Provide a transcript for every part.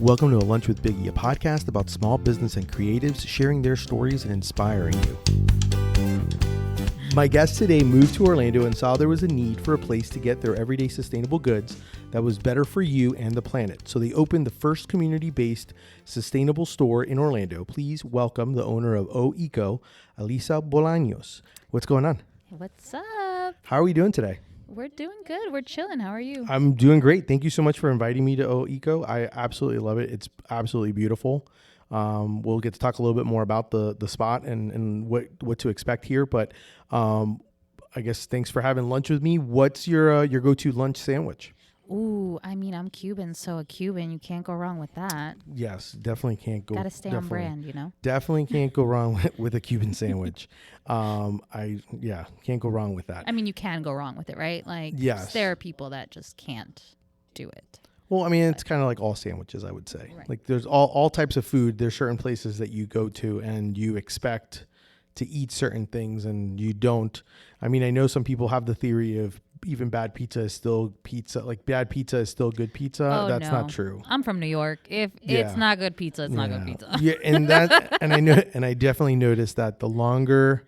Welcome to A Lunch with Biggie, a podcast about small business and creatives sharing their stories and inspiring you. My guest today moved to Orlando and saw there was a need for a place to get their everyday sustainable goods that was better for you and the planet. So they opened the first community-based sustainable store in Orlando. Please welcome the owner of Eco Alyssa Bolaños. What's going on? What's up? How are we doing today? We're doing good. We're chilling. How are you? I'm doing great. Thank you so much for inviting me to Eco. I absolutely love it. It's absolutely beautiful. We'll get to talk a little bit more about the spot and what to expect here. But I guess thanks for having lunch with me. What's your go-to lunch sandwich? Ooh, I mean, I'm Cuban, so a Cuban, you can't go wrong with that. Yes, definitely can't go. Gotta stay on brand, you know? Definitely can't go wrong with a Cuban sandwich. Can't go wrong with that. I mean, you can go wrong with it, right? Like, yes, there are people that just can't do it. Well, I mean, it's kind of like all sandwiches, I would say. Right. Like there's all types of food. There's certain places that you go to and you expect to eat certain things and you don't. I mean, I know some people have the theory of even bad pizza is still pizza. Like bad pizza is still good pizza. Oh, That's no. not true. I'm from New York. If it's not good pizza, it's not good pizza. Yeah, and I know, and I definitely noticed that the longer.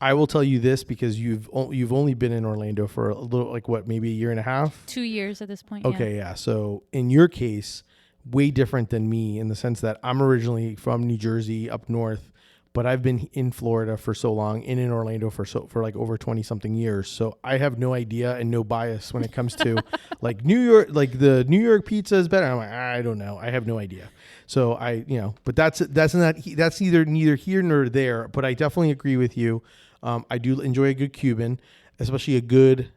I will tell you this because you've only been in Orlando for a little, like what, maybe a year and a half? 2 years at this point. Okay, yeah. So in your case, way different than me in the sense that I'm originally from New Jersey up north, but I've been in Florida for so long and in Orlando for like over 20 something years. So I have no idea and no bias when it comes to like New York, like the New York pizza is better. I'm like, I don't know. I have no idea. So but that's neither here nor there, but I definitely agree with you. I do enjoy a good Cuban, especially a good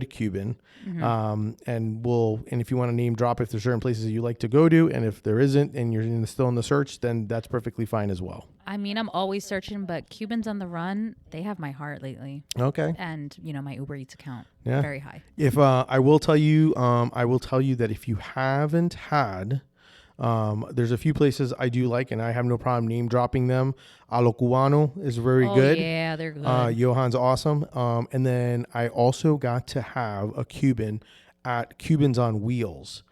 Cuban. Mm-hmm. And if you want to name drop, if there's certain places you like to go to, and if there isn't, and you're still in the search, then that's perfectly fine as well. I mean, I'm always searching, but Cubans on the run, they have my heart lately. Okay. And my Uber Eats account, very high. If I will tell you that if you haven't had. There's a few places I do like, and I have no problem name dropping them. A lo Cubano is very good. Yeah, they're good. Johan's awesome. And then I also got to have a Cuban at Cubans on Wheels.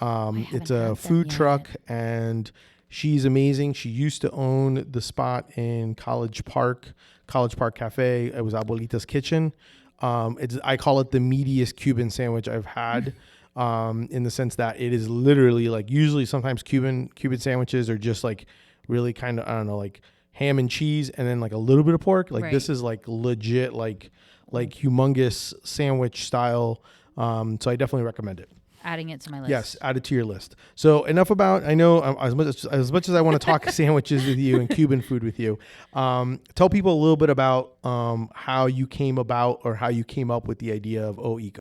It's a food truck, and she's amazing. She used to own the spot in College Park Cafe. It was Abuelita's Kitchen. I call it the meatiest Cuban sandwich I've had. In the sense that it is literally like usually sometimes Cuban sandwiches are just like really kind of, I don't know, like ham and cheese and then like a little bit of pork. Like This is like legit, like humongous sandwich style. So I definitely recommend it. Adding it to my list. Yes, add it to your list. So enough about, I know as much as I want to talk sandwiches with you and Cuban food with you, tell people a little bit about how you came about or how you came up with the idea of Eco.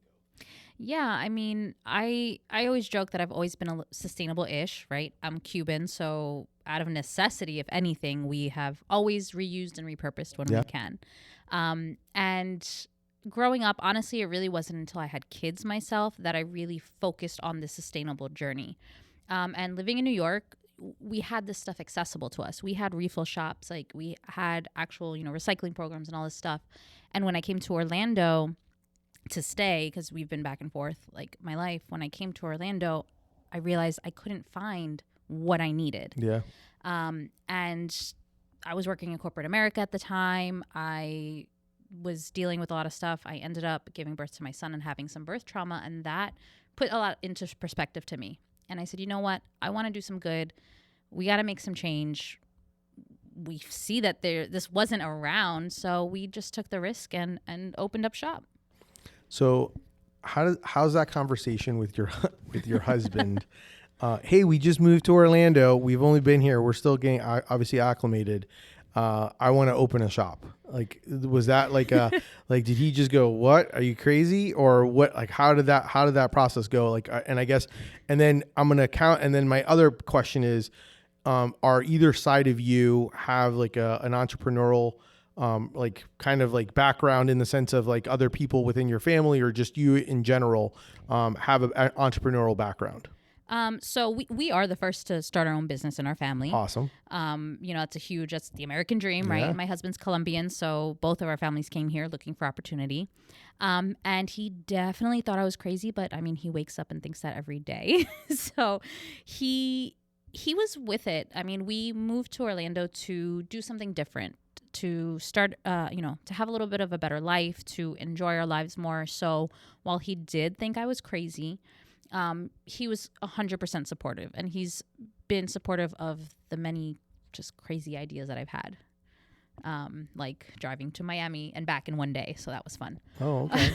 Yeah, I mean, I always joke that I've always been a sustainable-ish, right? I'm Cuban, so out of necessity, if anything, we have always reused and repurposed when we can. And growing up, honestly, it really wasn't until I had kids myself that I really focused on the sustainable journey. And living in New York, we had this stuff accessible to us. We had refill shops, like we had actual, recycling programs and all this stuff. And when I came to Orlando to stay, because we've been back and forth like my life, when I came to Orlando, I realized I couldn't find what I needed. And I was working in corporate America at the time. I was dealing with a lot of stuff. I ended up giving birth to my son and having some birth trauma, and that put a lot into perspective to me. And I said, you know what? I want to do some good. We got to make some change. We see that this wasn't around, so we just took the risk and opened up shop. So how's that conversation with your husband? Hey, we just moved to Orlando. We've only been here. We're still getting obviously acclimated. I want to open a shop. Like, was that like like, did he just go, what, are you crazy? Or what, like, how did that process go? Like, and I guess, and then I'm going to count. And then my other question is, are either side of you have like an entrepreneurial like kind of like background in the sense of like other people within your family or just you in general have an entrepreneurial background? So we are the first to start our own business in our family. Awesome. That's the American dream, right? Yeah. My husband's Colombian, so both of our families came here looking for opportunity. And he definitely thought I was crazy, but I mean, he wakes up and thinks that every day. So he was with it. I mean, we moved to Orlando to do something different, to start, to have a little bit of a better life, to enjoy our lives more. So while he did think I was crazy, he was 100% supportive, and he's been supportive of the many just crazy ideas that I've had, like driving to Miami and back in one day. So that was fun. Oh, okay.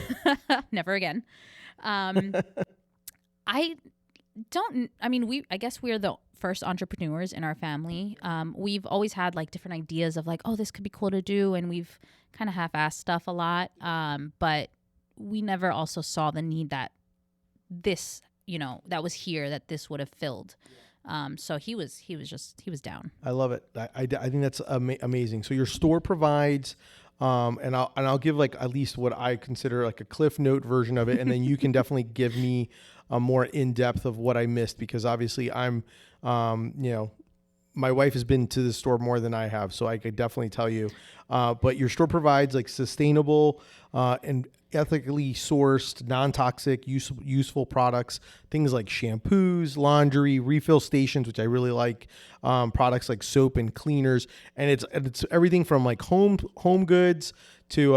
Never again. I guess we're the first entrepreneurs in our family. We've always had like different ideas of like, oh, this could be cool to do. And we've kind of half-assed stuff a lot. But we never also saw the need that this, that was here, that this would have filled. So he was down. I love it. I think that's amazing. So your store provides, and I'll give like at least what I consider like a cliff note version of it, and then you can definitely give me a more in depth of what I missed, because obviously I'm, my wife has been to the store more than I have, so I could definitely tell you. But your store provides like sustainable and ethically sourced, non-toxic, useful products, things like shampoos, laundry, refill stations, which I really like, products like soap and cleaners, and it's everything from like home goods to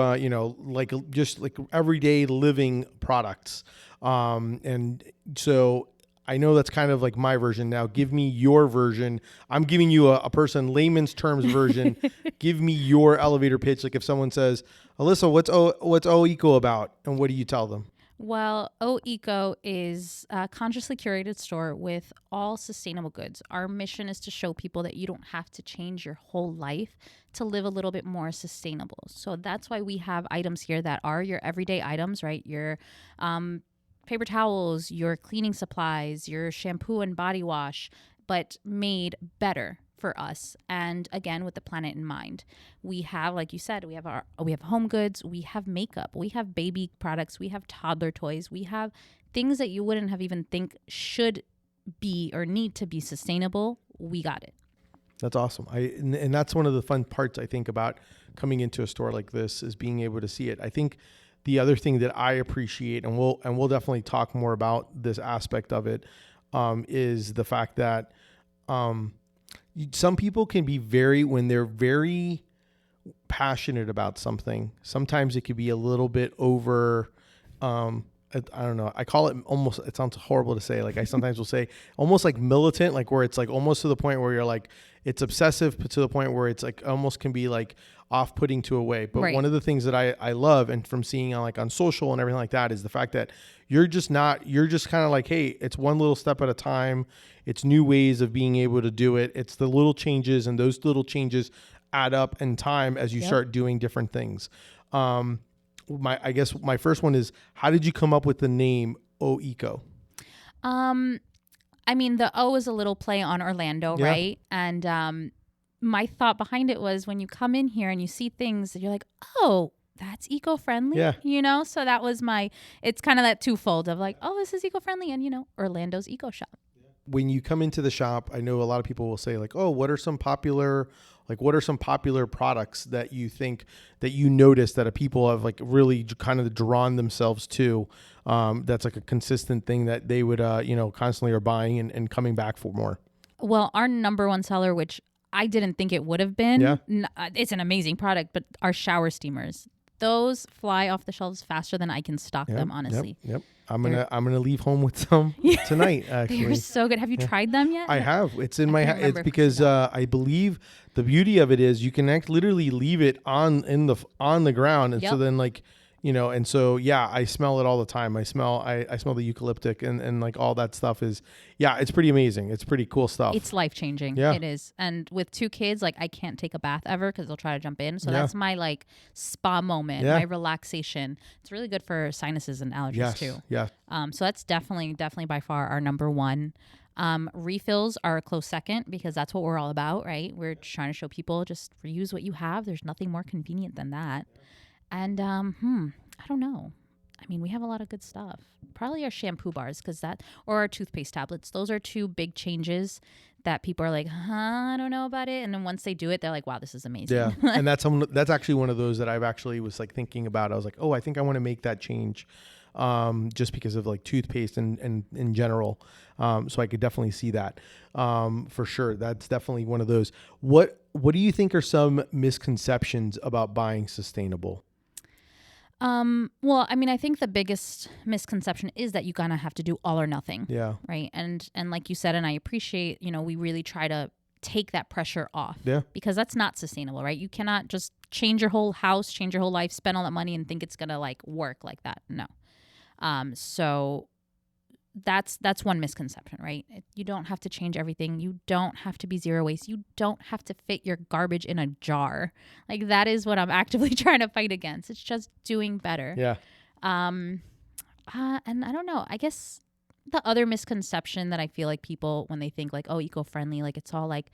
like just like everyday living products. And so I know that's kind of like my version. Now give me your version. I'm giving you a person layman's terms version. Give me your elevator pitch. Like if someone says, Alyssa, what's O Eco about? And what do you tell them? Well, O Eco is a consciously curated store with all sustainable goods. Our mission is to show people that you don't have to change your whole life to live a little bit more sustainable. So that's why we have items here that are your everyday items, right? Your paper towels, your cleaning supplies, your shampoo and body wash, but made better for us, and again with the planet in mind. We have, like you said, we have home goods, we have makeup, we have baby products, we have toddler toys, we have things that you wouldn't have even think should be or need to be sustainable. We got it. That's awesome. And that's one of the fun parts I think about coming into a store like this, is being able to see it. I think the other thing that I appreciate, and we'll definitely talk more about this aspect of it, is the fact that some people can be when they're very passionate about something, sometimes it could be a little bit over, I don't know. I call it almost, it sounds horrible to say. Like I sometimes will say almost like militant, like where it's like almost to the point where you're like, it's obsessive, but to the point where it's like almost can be like off-putting to a way. But right. One of the things that I love, and from seeing on social and everything like that, is the fact that you're just kind of like, hey, it's one little step at a time. It's new ways of being able to do it. It's the little changes, and those little changes add up in time as you start doing different things. I guess my first one is, how did you come up with the name O Eco? I mean, the O is a little play on Orlando, right? And my thought behind it was, when you come in here and you see things that you're like, oh, that's eco-friendly, So that was it's kind of that twofold of like, oh, this is eco-friendly, and Orlando's Eco Shop. When you come into the shop, I know a lot of people will say like, oh, what are some popular products that you think that you notice that people have like really kind of drawn themselves to, that's like a consistent thing that they would, constantly are buying and coming back for more? Well, our number one seller, which I didn't think it would have been, it's an amazing product, but our shower steamers, those fly off the shelves faster than I can stock them, honestly. Yep. I'm gonna leave home with some tonight. Actually, they're so good. Have you tried them yet? I have. It's in my house. It's because I believe the beauty of it is you can literally leave it on the ground, and so then and so I smell it all the time. I smell the eucalyptic and like all that stuff is it's pretty amazing. It's pretty cool stuff. It's life changing. Yeah. It is. And with 2 kids, like I can't take a bath ever because they'll try to jump in. So that's my like spa moment, my relaxation. It's really good for sinuses and allergies too. Yeah. So that's definitely by far our number one. Refills are a close second because that's what we're all about, right? We're trying to show people just reuse what you have. There's nothing more convenient than that. And I don't know. I mean, we have a lot of good stuff. Probably our shampoo bars, or our toothpaste tablets. Those are two big changes that people are like, I don't know about it. And then once they do it, they're like, wow, this is amazing. Yeah. And that's actually one of those that I've actually was like thinking about. I was like, oh, I think I want to make that change. Just because of like toothpaste and in general. So I could definitely see that, for sure. That's definitely one of those. What do you think are some misconceptions about buying sustainable? Well, I mean, I think the biggest misconception is that you kind of have to do all or nothing. Yeah. Right. And like you said, and I appreciate, we really try to take that pressure off. Yeah. Because that's not sustainable, right? You cannot just change your whole house, change your whole life, spend all that money and think it's going to like work like that. No. So that's one misconception, right? You don't have to change everything. You don't have to be zero waste. You don't have to fit your garbage in a jar. Like that is what I'm actively trying to fight against. It's just doing better. Yeah. And I don't know. I guess the other misconception that I feel like people, when they think like, oh, eco-friendly, like it's all like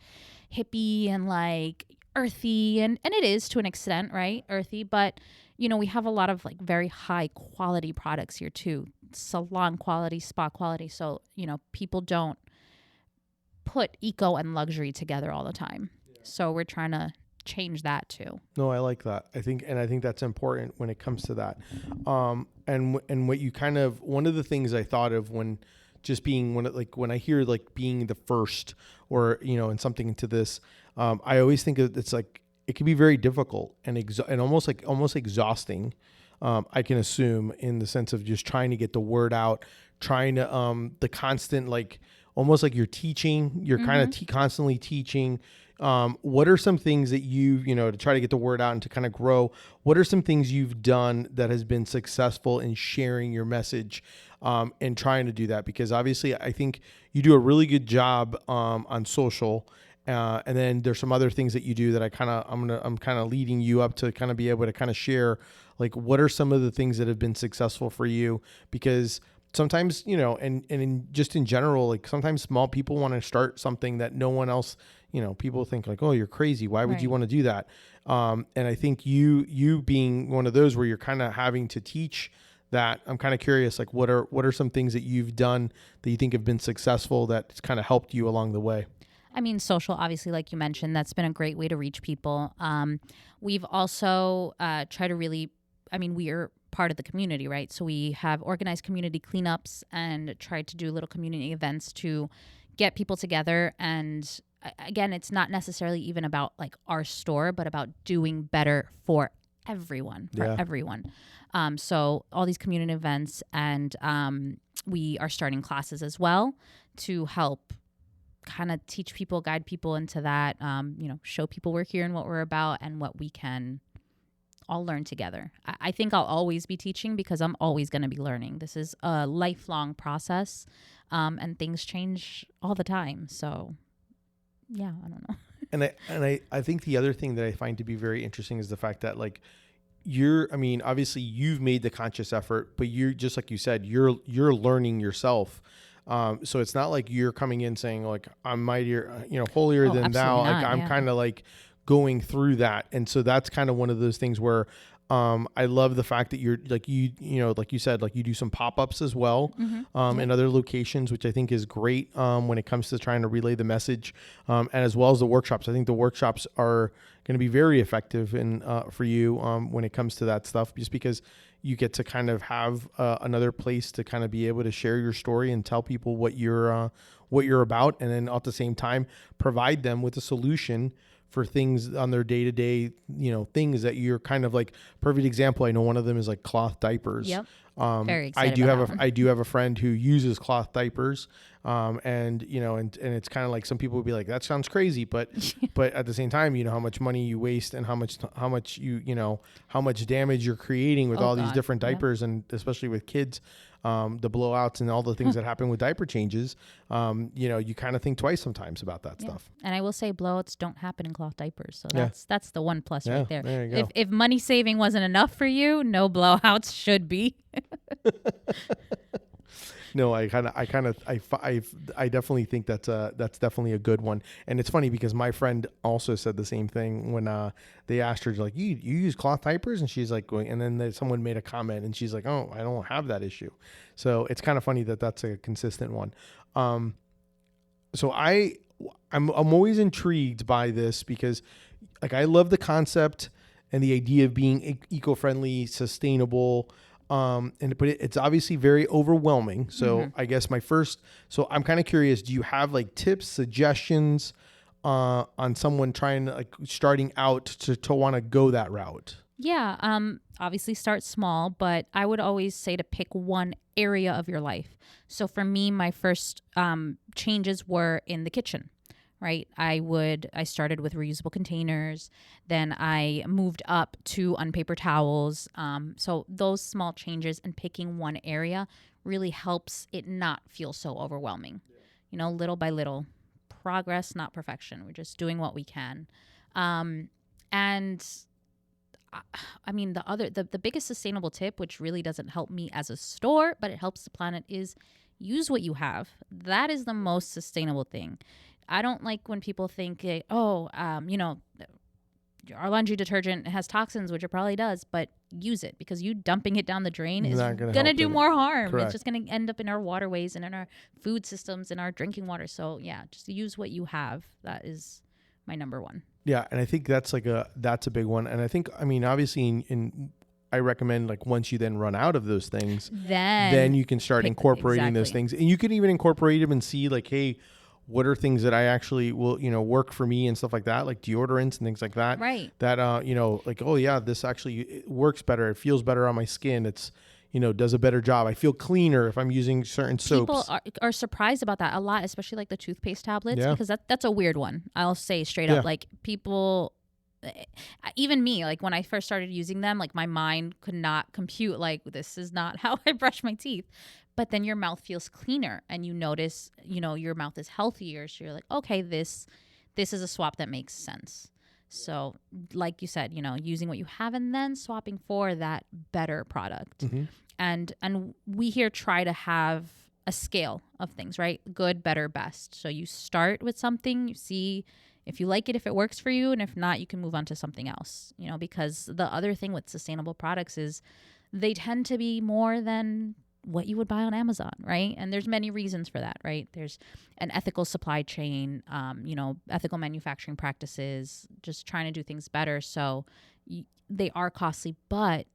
hippie and like earthy, and it is to an extent, right? Earthy, but we have a lot of like very high quality products here too. Salon quality, spa quality. So, people don't put eco and luxury together all the time. Yeah. So we're trying to change that too. No, I like that. I think that's important when it comes to that. And what you kind of, one of the things I thought of when I hear like being the first or, and something into this, I always think it's like, it can be very difficult and almost exhausting. I can assume, in the sense of just trying to get the word out, trying to, the constant, like almost like you're teaching, you're mm-hmm. kind of constantly teaching. What are some things that to try to get the word out and to kind of grow? What are some things you've done that has been successful in sharing your message, and trying to do that? Because obviously I think you do a really good job, on social. And then there's some other things that you do that I'm kind of leading you up to kind of be able to kind of share, like, what are some of the things that have been successful for you? Because sometimes, and in general, like sometimes small people want to start something that no one else, people think like, oh, you're crazy. Why would you want to do that? And I think you being one of those where you're kind of having to teach that, I'm kind of curious, like what are some things that you've done that you think have been successful that's kind of helped you along the way? I mean, social, obviously, like you mentioned, that's been a great way to reach people. We've also tried to really, we are part of the community, right? So we have organized community cleanups and tried to do little community events to get people together. And again, it's not necessarily even about like our store, but about doing better for everyone, So all these community events, and we are starting classes as well to help kind of teach people, guide people into that, show people we're here and what we're about and what we can all learn together. I think I'll always be teaching because I'm always going to be learning. This is a lifelong process, and things change all the time. So yeah, I don't know. And I think the other thing that I find to be very interesting is the fact that like obviously you've made the conscious effort, but you're just like you said, you're learning yourself. So it's not like you're coming in saying like, I'm mightier, holier than thou. Like I'm kind of like going through that. And so that's kind of one of those things where, I love the fact that you're like, like you said, like you do some pop-ups as well, in other locations, which I think is great, when it comes to trying to relay the message, and as well as the workshops. I think the workshops are going to be very effective for you, when it comes to that stuff, just because you get to kind of have another place to kind of be able to share your story and tell people what you're about, and then at the same time provide them with a solution for things on their day-to-day, things that you're kind of like. Perfect example, I know one of them is like cloth diapers. Yep. Very excited I do have a friend who uses cloth diapers, and it's kind of like some people would be like, that sounds crazy, but at the same time, how much money you waste and how much how much damage you're creating with all these different diapers, and especially with kids, the blowouts and all the things that happen with diaper changes. You kind of think twice sometimes about that stuff. And I will say blowouts don't happen in cloth diapers, so that's the one plus right there. There you go. If money saving wasn't enough for you, no blowouts should be. No, I definitely think that's definitely a good one. And it's funny because my friend also said the same thing when they asked her, like, you use cloth diapers, and she's like going, and then someone made a comment, and she's like, oh, I don't have that issue. So it's kind of funny that that's a consistent one. So I'm always intrigued by this because, like, I love the concept and the idea of being eco-friendly, sustainable. But it's obviously very overwhelming. So I guess so I'm kind of curious, do you have like tips, suggestions, on someone trying to, like, starting out to want to go that route? Yeah. Obviously start small, but I would always say to pick one area of your life. So for me, my first changes were in the kitchen. Right. I started with reusable containers. Then I moved up to unpaper towels. So those small changes and picking one area really helps it not feel so overwhelming. You know, little by little, progress, not perfection. We're just doing what we can. And I mean, the biggest sustainable tip, which really doesn't help me as a store, but it helps the planet, is use what you have. That is the most sustainable thing. I don't like when people think, our laundry detergent has toxins, which it probably does, but use it, because you dumping it down the drain is going to do more harm. Correct. It's just going to end up in our waterways and in our food systems and our drinking water. So yeah, just use what you have. That is my number one. Yeah. And I think that's a big one. And I think, I mean, obviously I recommend, like, once you then run out of those things, then you can start incorporating those things, and you can even incorporate them and see, like, hey, what are things that I actually will, work for me and stuff like that, like deodorants and things like that. Right. That, like, oh yeah, this actually works better. It feels better on my skin. It's, does a better job. I feel cleaner if I'm using certain soaps. People are surprised about that a lot, especially like the toothpaste tablets, because that's a weird one. I'll say straight up, like, people, even me, like, when I first started using them, like, my mind could not compute, like, this is not how I brush my teeth. But then your mouth feels cleaner, and you notice, your mouth is healthier. So you're like, okay, this is a swap that makes sense. So like you said, using what you have and then swapping for that better product. Mm-hmm. And we here try to have a scale of things, right? Good, better, best. So you start with something, you see if you like it, if it works for you, and if not, you can move on to something else, because the other thing with sustainable products is they tend to be more than what you would buy on Amazon, right? And there's many reasons for that, right? There's an ethical supply chain, ethical manufacturing practices, just trying to do things better. So they are costly, but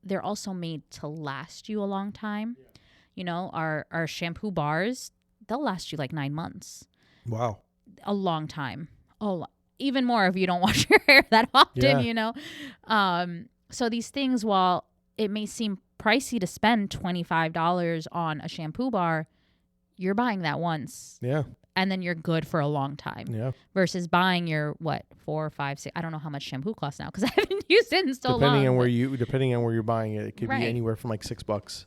they're also made to last you a long time. Yeah. Our shampoo bars, they'll last you like 9 months. Wow. A long time. Even more if you don't wash your hair that often, So these things, while it may seem pricey to spend $25 on a shampoo bar, you're buying that once. Yeah. And then you're good for a long time. Yeah. Versus buying your 4, 5, 6. I don't know how much shampoo costs now because I haven't used it in so long. Depending on where you're buying it, it could be anywhere from like $6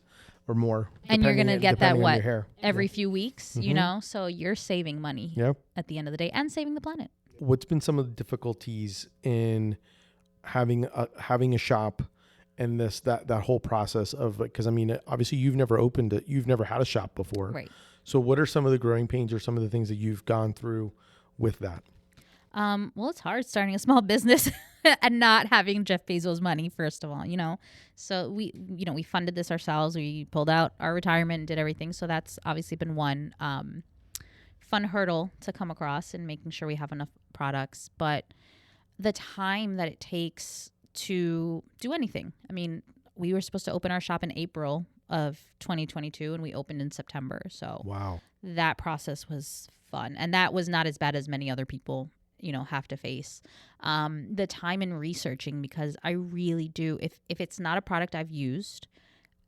or more. And you're gonna get that every few weeks, mm-hmm. So you're saving money at the end of the day and saving the planet. What's been some of the difficulties in having a shop? And that whole process of, because I mean, obviously you've never had a shop before, right? So what are some of the growing pains or some of the things that you've gone through with that? Well, it's hard starting a small business and not having Jeff Bezos' money, first of all, So we funded this ourselves. We pulled out our retirement and did everything. So that's obviously been one fun hurdle to come across in making sure we have enough products. But the time that it takes to do anything. I mean, we were supposed to open our shop in April of 2022 and we opened in September. So wow, that process was fun. And that was not as bad as many other people, have to face. The time in researching, because I really do, if it's not a product I've used,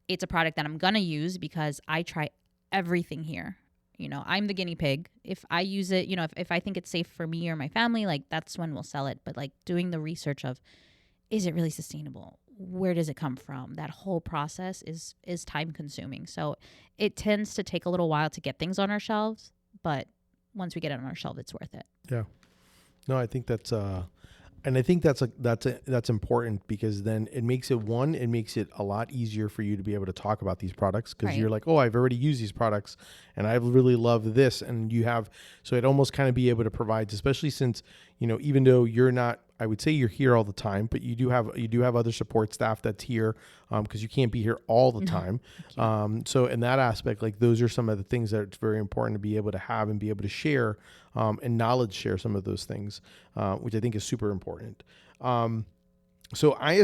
it's a product that I'm going to use because I try everything here. I'm the guinea pig. If I use it, if I think it's safe for me or my family, like that's when we'll sell it. But like doing the research of, is it really sustainable? Where does it come from? That whole process is time consuming. So it tends to take a little while to get things on our shelves, but once we get it on our shelf, it's worth it. Yeah. No, I think that's And I think that's important, because then it makes it a lot easier for you to be able to talk about these products, because you're like, oh, I've already used these products and I really love this. And you have, so it almost kind of be able to provide, especially since, even though you're not, I would say you're here all the time, but you do have other support staff that's here, because you can't be here all the time. So in that aspect, like those are some of the things that it's very important to be able to have and be able to share, and knowledge share some of those things, which I think is super important. So I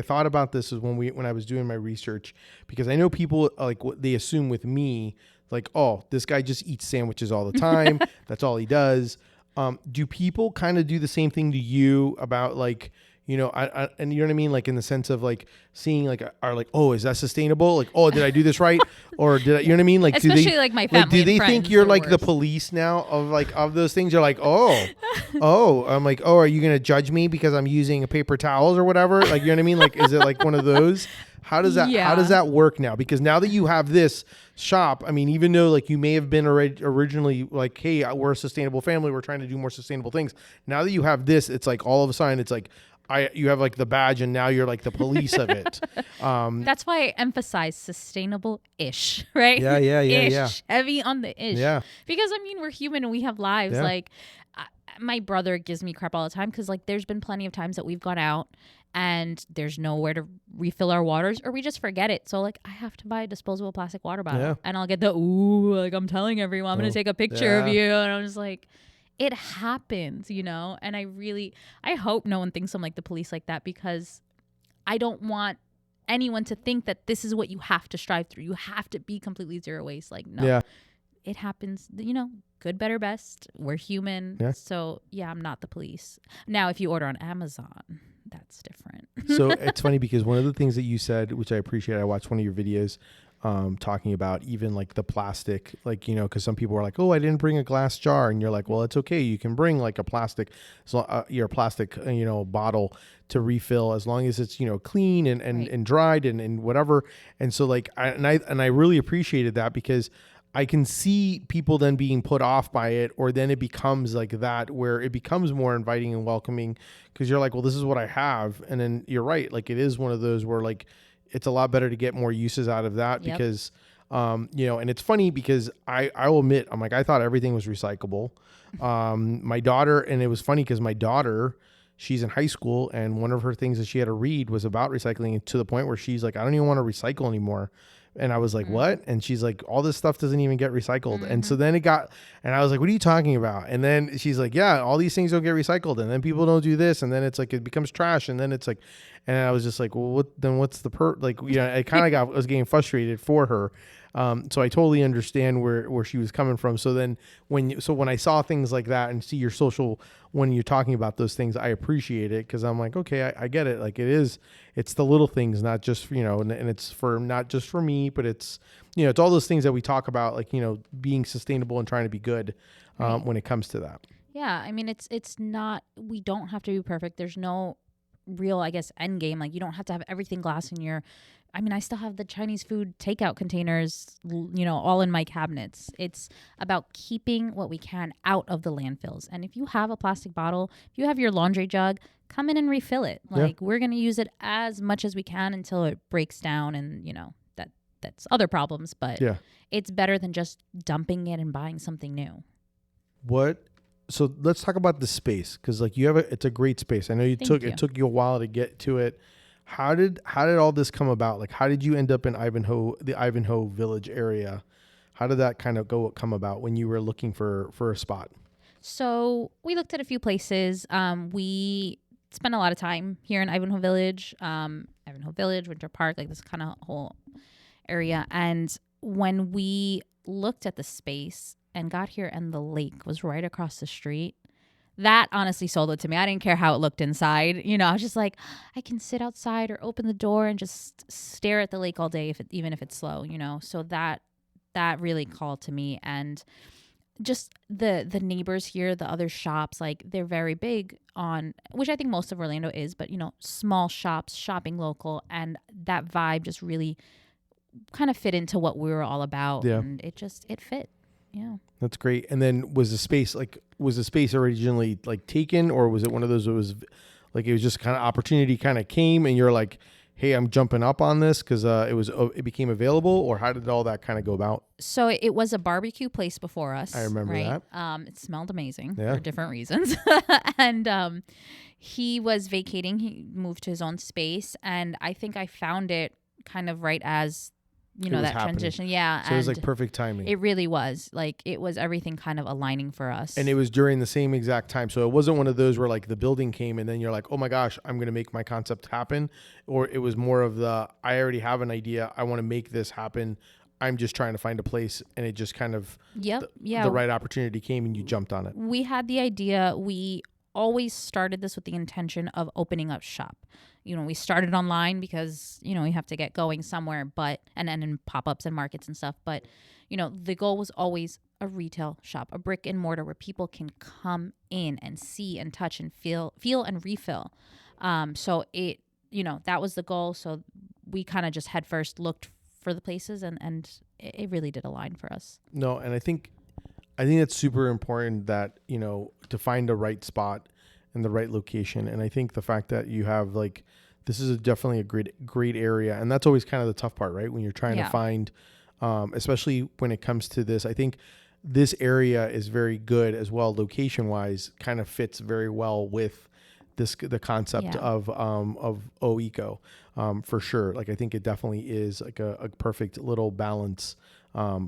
thought about this is when I was doing my research, because I know people like what they assume with me, like, oh, this guy just eats sandwiches all the time. That's all he does. Do people kind of do the same thing to you about like, and you know what I mean? Like in the sense of like seeing like, are like, oh, is that sustainable? Like, oh, did I do this right? Or did I, you know what I mean? Like, especially like my family, like, do they and think you're like worse. the police now of those things? You're like, I'm like, oh, are you going to judge me because I'm using paper towels or whatever? Like, you know what I mean? Like, is it like one of those? How does that work now? Because now that you have this shop, I mean, even though like you may have been originally like, hey, we're a sustainable family, we're trying to do more sustainable things. Now that you have this, it's like all of a sudden it's like, you have like the badge and now you're like the police of it. That's why I emphasize sustainable-ish, right? Yeah. Heavy on the ish. Yeah. Because I mean, we're human and we have lives. Yeah. Like my brother gives me crap all the time because like there's been plenty of times that we've gone out and there's nowhere to refill our waters, or we just forget it. So like I have to buy a disposable plastic water bottle, and I'll get like I'm telling everyone I'm gonna take a picture of you, and I'm just like, it happens, and I hope no one thinks I'm like the police like that, because I don't want anyone to think that this is what you have to strive through. You have to be completely zero waste. Like, no, it happens, good, better, best. We're human. Yeah. So yeah, I'm not the police. Now, if you order on Amazon, that's different. So it's funny because one of the things that you said, which I appreciate, I watched one of your videos talking about even like the plastic, like, because some people are like, oh, I didn't bring a glass jar. And you're like, well, it's okay. You can bring like a plastic, your plastic, bottle to refill as long as it's, clean and dried and whatever. And so like, I really appreciated that, because I can see people then being put off by it, or then it becomes like that where it becomes more inviting and welcoming, because you're like, well, this is what I have. And then you're right. Like it is one of those where like, it's a lot better to get more uses out of that, because, and it's funny because I will admit, I'm like, I thought everything was recyclable. My daughter, and it was funny because my daughter, she's in high school, and one of her things that she had to read was about recycling, to the point where she's like, I don't even want to recycle anymore. And I was like, what? And she's like, all this stuff doesn't even get recycled. And so then and I was like, what are you talking about? And then she's like, yeah, all these things don't get recycled. And then people don't do this. And then it's like, it becomes trash. And then it's like, and I was just like, well, what's the I kind of was getting frustrated for her. So I totally understand where she was coming from. So then when I saw things like that and see your social, when you're talking about those things, I appreciate it, because I'm like, okay, I get it. Like it's the little things, not just, and it's for not just for me, but it's, it's all those things that we talk about, like, being sustainable and trying to be good when it comes to that. Yeah. I mean, it's not, we don't have to be perfect. There's no real, I guess, end game. Like you don't have to have everything glass in your, I mean, I still have the Chinese food takeout containers, all in my cabinets. It's about keeping what we can out of the landfills. And if you have a plastic bottle, if you have your laundry jug, come in and refill it. Like we're going to use it as much as we can until it breaks down, and, that's other problems. But it's better than just dumping it and buying something new. So let's talk about the space, because like it's a great space. I know it took you a while to get to it. How did all this come about? Like, how did you end up in the Ivanhoe Village area? How did that kind of come about when you were looking for a spot? So we looked at a few places. We spent a lot of time here in Ivanhoe Village, Winter Park, like this kind of whole area. And when we looked at the space and got here, and the lake was right across the street, that honestly sold it to me. I didn't care how it looked inside. I was just like, I can sit outside or open the door and just stare at the lake all day, even if it's slow, So that really called to me. And just the neighbors here, the other shops, like they're very big on, which I think most of Orlando is, but small shops, shopping local, and that vibe just really kind of fit into what we were all about. Yeah. And it fit. Yeah. That's great. And then was the space originally like taken, or was it one of those that was like it was just kind of opportunity kind of came and you're like, hey, I'm jumping up on this because it became available, or how did all that kind of go about? So it was a barbecue place before us. I remember right? that. It smelled amazing Yeah. for different reasons. And he was vacating. He moved to his own space. And I think I found it kind of right as, It was that happening. transition. Yeah. So it was like perfect timing. It really was. Like, it was everything kind of aligning for us. And it was during the same exact time. So it wasn't one of those where like the building came and then you're like, oh my gosh, I'm going to make my concept happen. Or it was more of I already have an idea. I want to make this happen. I'm just trying to find a place. And it just kind of, the right opportunity came and you jumped on it. We had the idea. We always started this with the intention of opening up shop. We started online because, we have to get going somewhere, and in pop-ups and markets and stuff. But, the goal was always a retail shop, a brick and mortar where people can come in and see and touch and feel and refill. So it, that was the goal. So we kind of just head first looked for the places and it really did align for us. No. And I think it's super important that, to find the right spot and the right location. And I think the fact that you have like, this is definitely a great area. And that's always kind of the tough part, right? When you're trying to find, especially when it comes to this, I think this area is very good as well. Location wise, kind of fits very well with the concept of Eco, for sure. Like, I think it definitely is like a perfect little balance,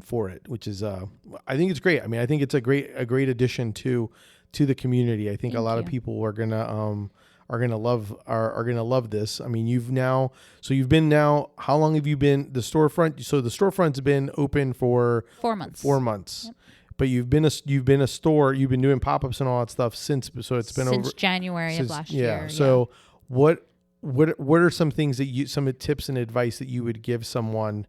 for it, which is, I think it's great. I mean, I think it's a great addition to the community. I think a lot of people are gonna love this. I mean, you've been how long have you been the storefront? So the storefront's been open for 4 months. 4 months. Yep. But you've been a store. You've been doing pop-ups and all that stuff since. So it's been since January of last year. So what are some things that some tips and advice that you would give someone?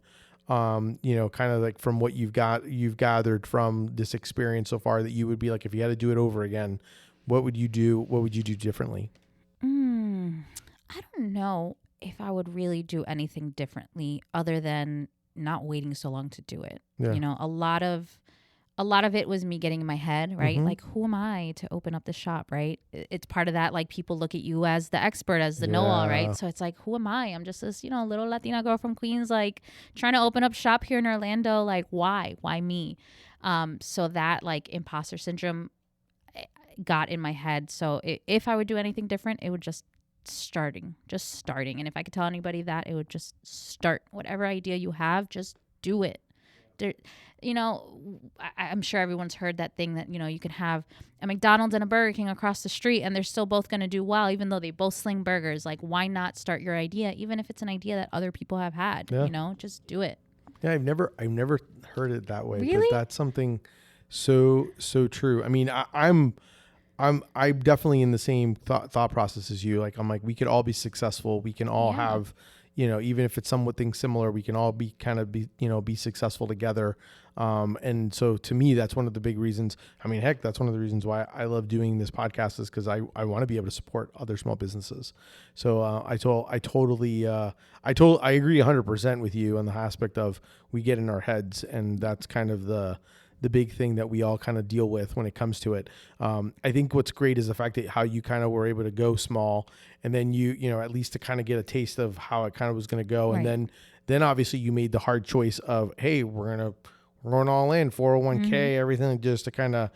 Kind of like from what you've gathered from this experience so far, that you would be like, if you had to do it over again, what would you do? What would you do differently? I don't know if I would really do anything differently other than not waiting so long to do it. Yeah. A lot of it was me getting in my head, right? Mm-hmm. Like, who am I to open up the shop, right? It's part of that. Like, people look at you as the expert, as the know-all, right? So it's like, who am I? I'm just this, little Latina girl from Queens, like trying to open up shop here in Orlando. Like, why me? So that like imposter syndrome got in my head. So if I would do anything different, it would just starting. And if I could tell anybody that, it would just start. Whatever idea you have, just do it. I'm sure everyone's heard that thing that, you can have a McDonald's and a Burger King across the street and they're still both going to do well, even though they both sling burgers. Like, why not start your idea, even if it's an idea that other people have had, just do it. Yeah. I've never heard it that way. Really? But that's something so true. I mean, I'm definitely in the same thought process as you. Like, I'm like, we could all be successful. We can all have, even if it's something similar, we can all be successful together. And so to me, that's one of the big reasons. I mean, heck, that's one of the reasons why I love doing this podcast, is because I want to be able to support other small businesses. So I agree 100% with you on the aspect of we get in our heads, and that's kind of the big thing that we all kind of deal with when it comes to it. I think what's great is the fact that how you kind of were able to go small, and then you at least to kind of get a taste of how it kind of was going to go. Right. And then obviously you made the hard choice of, hey, we're going all in 401k, everything, just to kind of,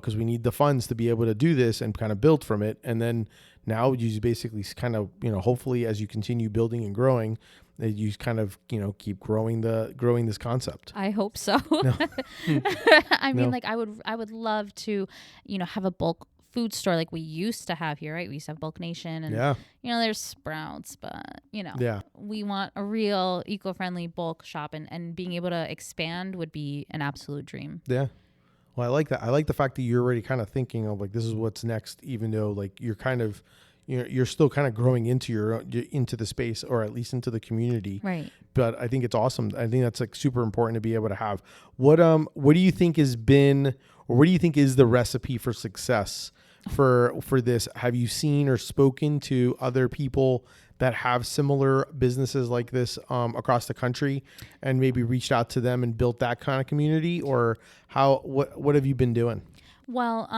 cause we need the funds to be able to do this and kind of build from it. And then now you basically kind of, hopefully as you continue building and growing, you kind of, keep growing this concept. I hope so. No. I mean, like, I would love to, have a bulk food store like we used to have here, right? We used to have Bulk Nation, and there's Sprouts, but we want a real eco-friendly bulk shop, and being able to expand would be an absolute dream. Yeah. Well, I like that. I like the fact that you're already kind of thinking of like, this is what's next, even though like you're kind of, you're still kind of growing into into the space, or at least into the community. Right. But I think it's awesome. I think that's like super important to be able to have. What do you think has been, or what do you think is the recipe for success for this? Have you seen or spoken to other people that have similar businesses like this across the country, and maybe reached out to them and built that kind of community? Or what have you been doing? Well,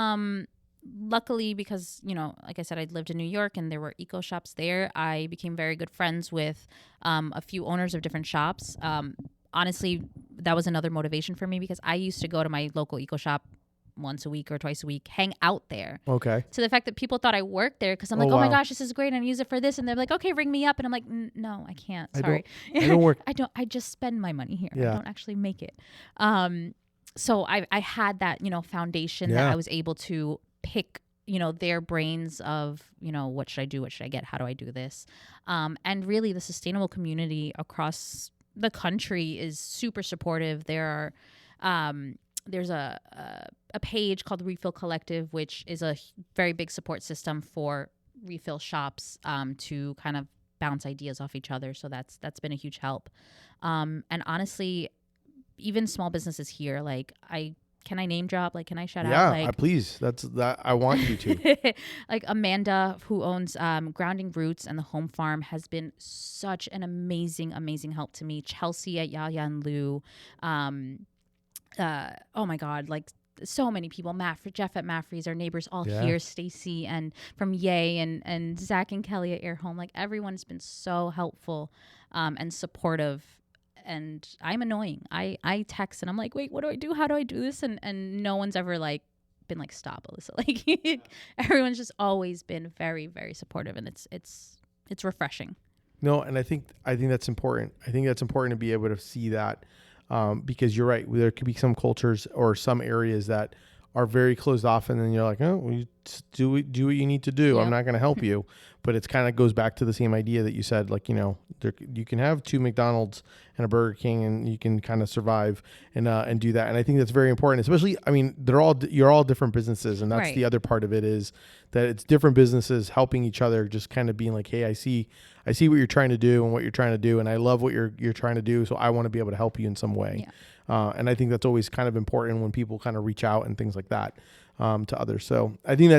luckily, because, like I said, I'd lived in New York and there were eco shops there, I became very good friends with a few owners of different shops. Honestly, that was another motivation for me, because I used to go to my local eco shop once a week or twice a week, hang out there. Okay. To the fact that people thought I worked there, because I'm like, oh my gosh, this is great, and I use it for this, and they're like, okay, ring me up, and I'm like, no, I can't. Sorry, I don't work. I just spend my money here. Yeah. I don't actually make it. So I had that foundation that I was able to pick their brains of what should I do, what should I get, how do I do this, and really the sustainable community across the country is super supportive. There are there's a page called Refill Collective, which is a very big support system for refill shops to kind of bounce ideas off each other. So that's been a huge help. And honestly, even small businesses here, like can I name drop? Like, can I shout out? Yeah, please. I want you to. Like Amanda, who owns Grounding Roots and the Home Farm, has been such an amazing, amazing help to me. Chelsea at Yaya and Lou. Oh my God, like so many people. Jeff at Maffrey's, our neighbors all here. Stacy and from Yay and Zach and Kelly at Air Home. Like, everyone's been so helpful and supportive. And I'm annoying. I text and I'm like, wait, what do I do? How do I do this? And no one's ever like been like, stop, Alyssa. Like everyone's just always been very, very supportive, and it's refreshing. No, and I think that's important. I think that's important to be able to see that, because you're right. There could be some cultures or some areas that are very closed off, and then you're like, oh, well, you do what you need to do. Yeah. I'm not going to help you. But it's kind of goes back to the same idea that you said, like, you can have 2 McDonald's and a Burger King, and you can kind of survive and do that. And I think that's very important, especially, I mean, you're all different businesses. And that's the other part of it, is that it's different businesses helping each other, just kind of being like, hey, I see what you're trying to do and what you're trying to do. And I love what you're trying to do. So I want to be able to help you in some way. Yeah. And I think that's always kind of important when people kind of reach out and things like that to others. So I think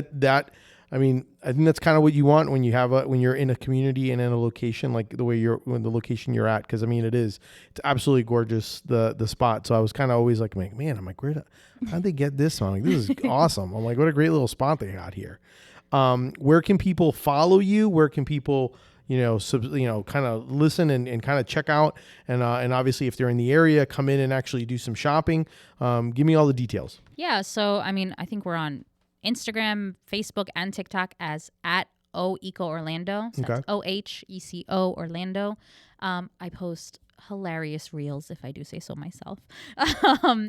I think that's kind of what you want when you're in a community and in a location, like the location you're at. Cause I mean, it's absolutely gorgeous, the spot. So I was kind of always like, man, I'm like, how'd they get this one? Like, this is awesome. I'm like, what a great little spot they got here. Where can people follow you? Where can people, kind of listen and kind of check out, and obviously if they're in the area, come in and actually do some shopping. Give me all the details. Yeah. So, I mean, I think we're on Instagram, Facebook, and TikTok as @Eco Orlando. So that's OHECO Orlando. I post hilarious reels, if I do say so myself.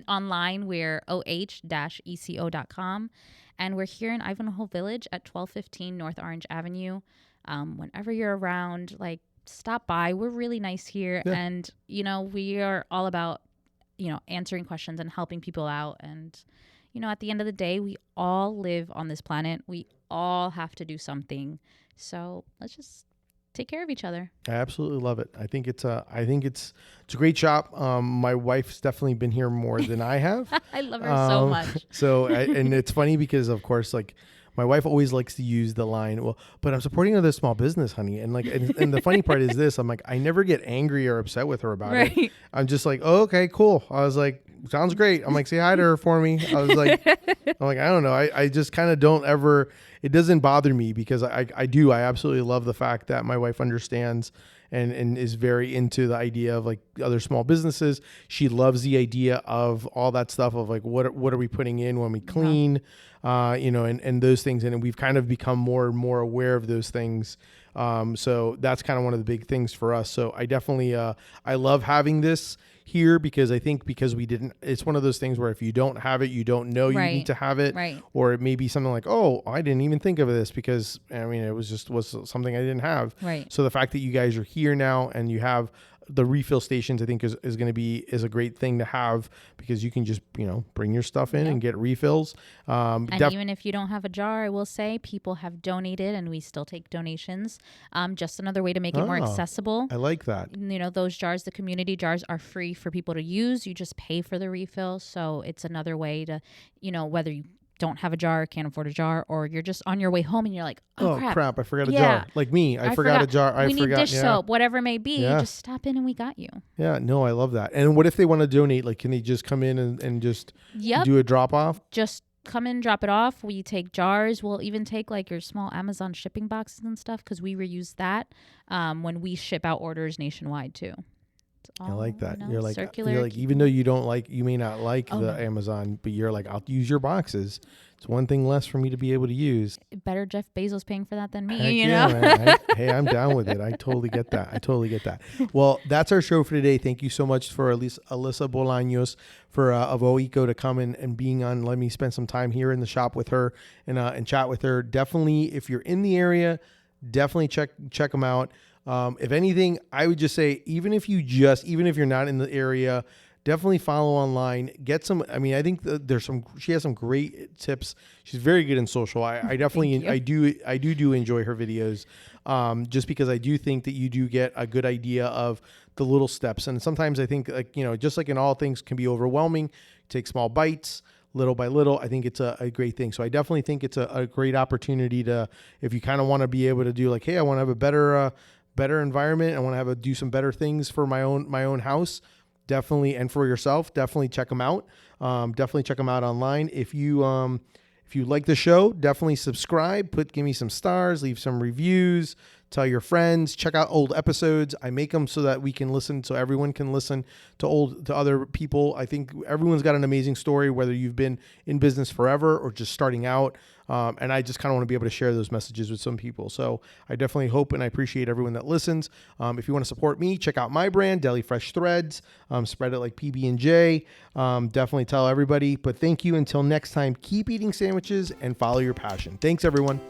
Online, we're oh-eco.com. And we're here in Ivanhoe Village at 1215 North Orange Avenue. Whenever you're around, like, stop by. We're really nice here. Yeah. And, we are all about, answering questions and helping people out. And, at the end of the day, we all live on this planet. We all have to do something. So let's just take care of each other. I absolutely love it. I think it's a great shop. My wife's definitely been here more than I have. I love her so much. So, and it's funny because, of course, like, my wife always likes to use the line, well, but I'm supporting another small business, honey. And like, and the funny part is this, I'm like, I never get angry or upset with her about it. I'm just like, oh, okay, cool. I was like, sounds great. I'm like, say hi to her for me. I was like, I don't know. I just kind of don't ever, it doesn't bother me, because I absolutely love the fact that my wife understands and is very into the idea of like other small businesses. She loves the idea of all that stuff of like, what are we putting in when we clean, and those things. And we've kind of become more and more aware of those things. So that's kind of one of the big things for us. So I definitely, I love having this here, because I think it's one of those things where if you don't have it, you don't know you need to have it. Right. Or it may be something like, oh, I didn't even think of this, because it was something I didn't have. Right. So the fact that you guys are here now and you have the refill stations, I think is a great thing to have, because you can just, bring your stuff in and get refills. And even if you don't have a jar, I will say people have donated, and we still take donations. Just another way to make it more accessible. I like that. Those jars, the community jars, are free for people to use. You just pay for the refill. So it's another way to, whether you don't have a jar, can't afford a jar, or you're just on your way home and you're like, oh crap, I forgot a jar. Like me, I forgot a jar. We need dish soap, whatever it may be. Yeah. Just stop in and we got you. Yeah, no, I love that. And what if they want to donate? Like, can they just come in and just do a drop off? Just come in, drop it off. We take jars. We'll even take like your small Amazon shipping boxes and stuff because we reuse that when we ship out orders nationwide too. I like that. You're like, circular. Even though you may not like the Amazon, but you're like, I'll use your boxes. It's one thing less for me to be able to use. Better Jeff Bezos paying for that than me, Heck you yeah, know? Man. Hey, I'm down with it. I totally get that. Well, that's our show for today. Thank you so much for Alyssa Bolaños for of Eco to come and being on. Let me spend some time here in the shop with her and chat with her. Definitely, if you're in the area, definitely check them out. If anything, I would just say, even if you're not in the area, definitely follow online, get some, I mean, I think she has some great tips. She's very good in social. I definitely, I do enjoy her videos. Just because I do think that you do get a good idea of the little steps. And sometimes I think just like in all things can be overwhelming, take small bites, little by little. I think it's a great thing. So I definitely think it's a great opportunity to, if you kind of want to be able to do like, hey, I want to have a better environment. I want to do some better things for my own house. Definitely. And for yourself, definitely check them out. Definitely check them out online. If you like the show, definitely subscribe, give me some stars, leave some reviews, tell your friends, check out old episodes. I make them so that we can listen, so everyone can listen to other people. I think everyone's got an amazing story, whether you've been in business forever or just starting out. And I just kind of want to be able to share those messages with some people. So I definitely hope and I appreciate everyone that listens. If you want to support me, check out my brand, Deli Fresh Threads. Spread it like PB&J. Definitely tell everybody. But thank you. Until next time, keep eating sandwiches and follow your passion. Thanks, everyone.